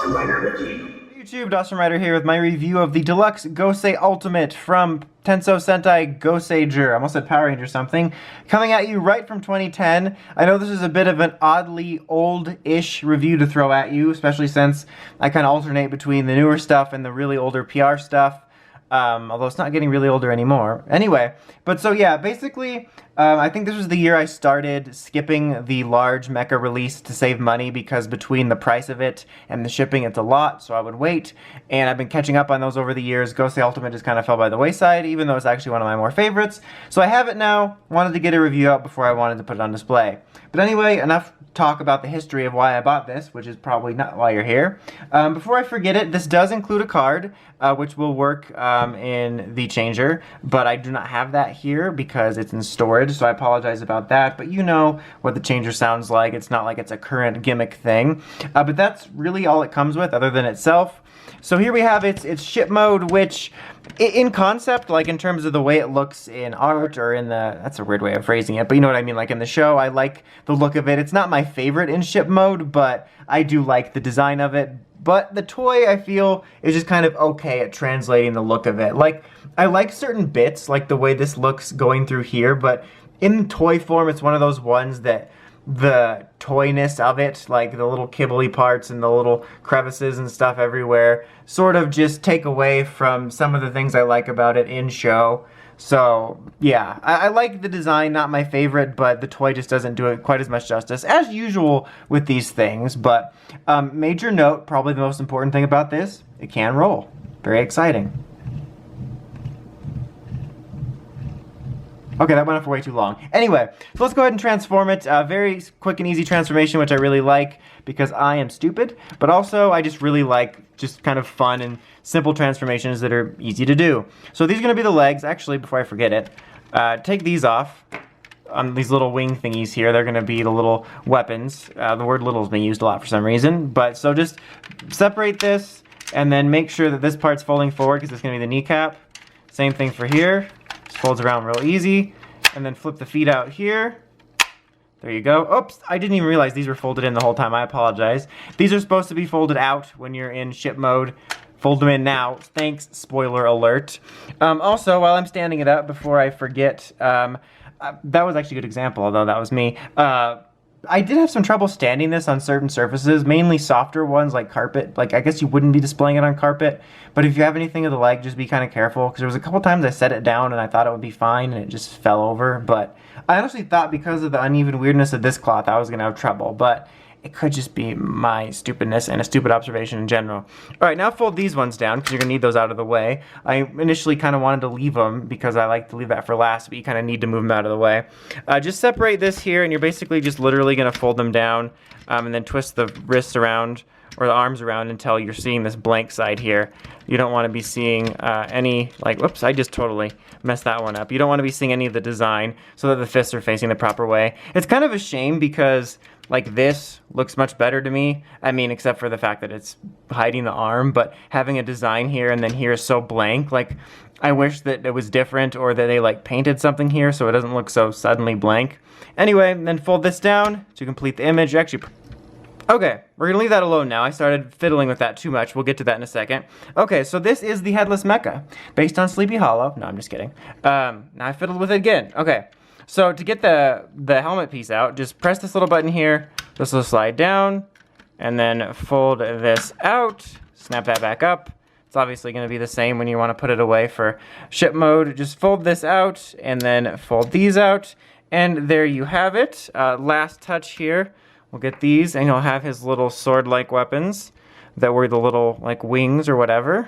YouTube, Dawson Rider here with my review of the Deluxe Gosei Ultimate from Tensou Sentai Goseiger. I almost said Power Ranger something. Coming at you right from 2010. I know this is a bit of an oddly old-ish review to throw at you, especially since I kind of alternate between the newer stuff and the really older PR stuff. Although it's not getting really older anymore. Anyway, but so yeah, basically, I think this was the year I started skipping the large mecha release to save money because between the price of it and the shipping, it's a lot, so I would wait. And I've been catching up on those over the years. Gosei Ultimate just kind of fell by the wayside, even though it's actually one of my more favorites. So I have it now, wanted to get a review out before I wanted to put it on display. But anyway, enough talk about the history of why I bought this, which is probably not why you're here. Before I forget it, this does include a card, which will work in the changer, but I do not have that here because it's in storage, so I apologize about that. But you know what the changer sounds like. It's not like it's a current gimmick thing. But that's really all it comes with, other than itself. So here we have its ship mode, which in concept, like in terms of the way it looks in art or in the, that's a weird way of phrasing it, but you know what I mean, like in the show, I like the look of it. It's not my favorite in ship mode, but I do like the design of it. But the toy, I feel, is just kind of okay at translating the look of it. Like, I like certain bits, like the way this looks going through here, but in toy form, it's one of those ones that the toyness of it, like the little kibbly parts and the little crevices and stuff everywhere, sort of just take away from some of the things I like about it in show. So, yeah, I like the design, not my favorite, but the toy just doesn't do it quite as much justice, as usual with these things. But major note, probably the most important thing about this, it can roll. Very exciting. Okay, that went on for way too long. Anyway, so let's go ahead and transform it. Very quick and easy transformation, which I really like because I am stupid, but also I just really like just kind of fun and simple transformations that are easy to do. So these are going to be the legs. Actually, before I forget it, take these off. On these little wing thingies here, they're going to be the little weapons. The word little is being used a lot for some reason, but so just separate this and then make sure that this part's folding forward because it's going to be the kneecap. Same thing for here. Just folds around real easy, and then flip the feet out here. There you go. Oops, I didn't even realize these were folded in the whole time. I apologize. These are supposed to be folded out when you're in ship mode. Fold them in now. Thanks, spoiler alert. Also, while I'm standing it up, before I forget, that was actually a good example, although that was me. I did have some trouble standing this on certain surfaces, mainly softer ones like carpet. Like, I guess you wouldn't be displaying it on carpet, but if you have anything of the leg, just be kind of careful, because there was a couple times I set it down and I thought it would be fine and it just fell over. But I honestly thought because of the uneven weirdness of this cloth, I was going to have trouble, but it could just be my stupidness and a stupid observation in general. All right, now fold these ones down because you're going to need those out of the way. I initially kind of wanted to leave them because I like to leave that for last, but you kind of need to move them out of the way. Just separate this here, and you're basically just literally going to fold them down and then twist the wrists around or the arms around until you're seeing this blank side here. You don't want to be seeing any, like, whoops, I just totally messed that one up. You don't want to be seeing any of the design so that the fists are facing the proper way. It's kind of a shame because like this looks much better to me. I mean, except for the fact that it's hiding the arm, but having a design here and then here is so blank. Like, I wish that it was different or that they like painted something here so it doesn't look so suddenly blank. Anyway, then fold this down to complete the image. Actually, okay, we're gonna leave that alone now. I started fiddling with that too much. We'll get to that in a second. Okay, so this is the headless mecha based on Sleepy Hollow. No, I'm just kidding. Now I fiddled with it again. Okay. So to get the helmet piece out, just press this little button here. This will slide down, and then fold this out. Snap that back up. It's obviously going to be the same when you want to put it away for ship mode. Just fold this out, and then fold these out, and there you have it. Last touch here. We'll get these, and he'll have his little sword-like weapons that were the little like wings or whatever.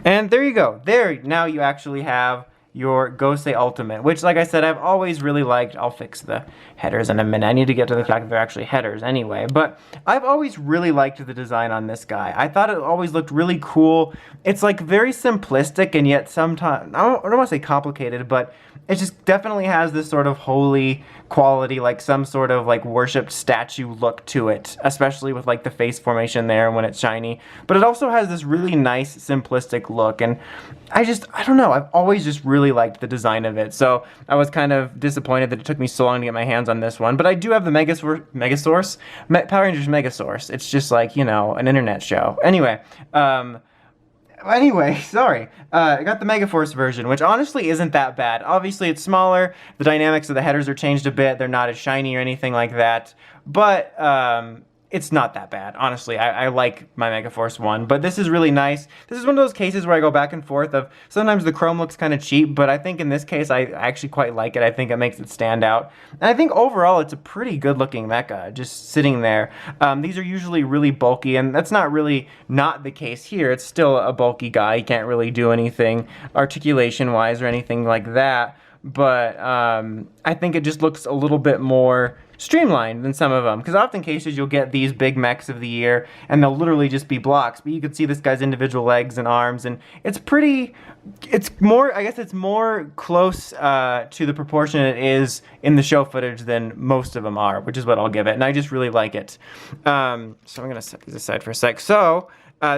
And there you go. There, now you actually have your Gosei Ultimate, which, like I said, I've always really liked. I'll fix the headers in a minute. I need to get to the fact that they're actually headers anyway, but I've always really liked the design on this guy. I thought it always looked really cool. It's like very simplistic and yet sometimes, I don't want to say complicated, but it just definitely has this sort of holy quality, like some sort of like worshipped statue look to it, especially with like the face formation there when it's shiny. But it also has this really nice simplistic look, and I don't know, I've always just really really liked the design of it. So I was kind of disappointed that it took me so long to get my hands on this one. But I do have the Power Rangers Megasource. It's just like, you know, an internet show. Anyway, sorry. I got the Megaforce version, which honestly isn't that bad. Obviously, it's smaller. The dynamics of the headers are changed a bit. They're not as shiny or anything like that. But it's not that bad. Honestly, I like my Megaforce 1, but this is really nice. This is one of those cases where I go back and forth of sometimes the chrome looks kind of cheap, but I think in this case I actually quite like it. I think it makes it stand out. And I think overall it's a pretty good looking mecha, just sitting there. These are usually really bulky, and that's not really not the case here. It's still a bulky guy. He can't really do anything articulation-wise or anything like that, but I think it just looks a little bit more streamlined than some of them, because often cases you'll get these big mechs of the year and they'll literally just be blocks, but you can see this guy's individual legs and arms, and it's more, I guess it's more close to the proportion it is in the show footage than most of them are, which is what I'll give it, and I just really like it. So I'm gonna set these aside for a sec. So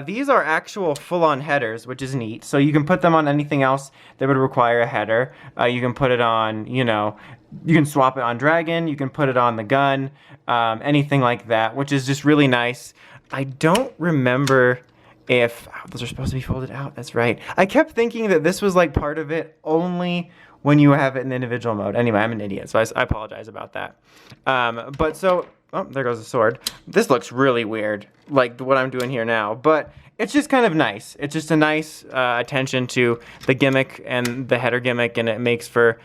these are actual full-on headers, which is neat. So you can put them on anything else that would require a header. You can put it on, you know, you can swap it on Dragon, you can put it on the gun, anything like that, which is just really nice. I don't remember if those are supposed to be folded out. That's right. I kept thinking that this was like part of it only when you have it in individual mode. Anyway, I'm an idiot, so I apologize about that. But so, oh, there goes the sword. This looks really weird, like what I'm doing here now, but it's just kind of nice. It's just a nice attention to the gimmick and the header gimmick, and it makes for,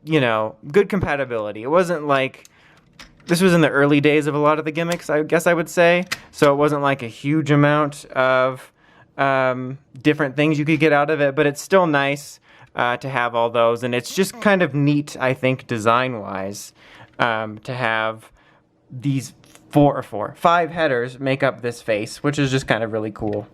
you know, good compatibility. It wasn't like, this was in the early days of a lot of the gimmicks, I guess I would say, so it wasn't like a huge amount of different things you could get out of it, but it's still nice to have all those, and it's just kind of neat, I think, design-wise, to have these 5 headers make up this face, which is just kind of really cool.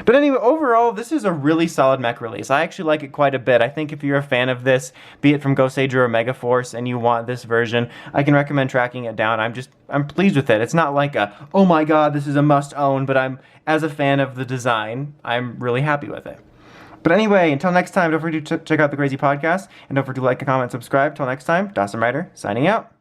But anyway, overall, this is a really solid mech release. I actually like it quite a bit. I think if you're a fan of this, be it from Goseiger or Megaforce, and you want this version, I can recommend tracking it down. I'm pleased with it. It's not like a, oh my god, this is a must-own, but as a fan of the design, I'm really happy with it. But anyway, until next time, don't forget to check out the Crazy Podcast, and don't forget to like, comment, subscribe. Till next time, Dawson Ryder, signing out.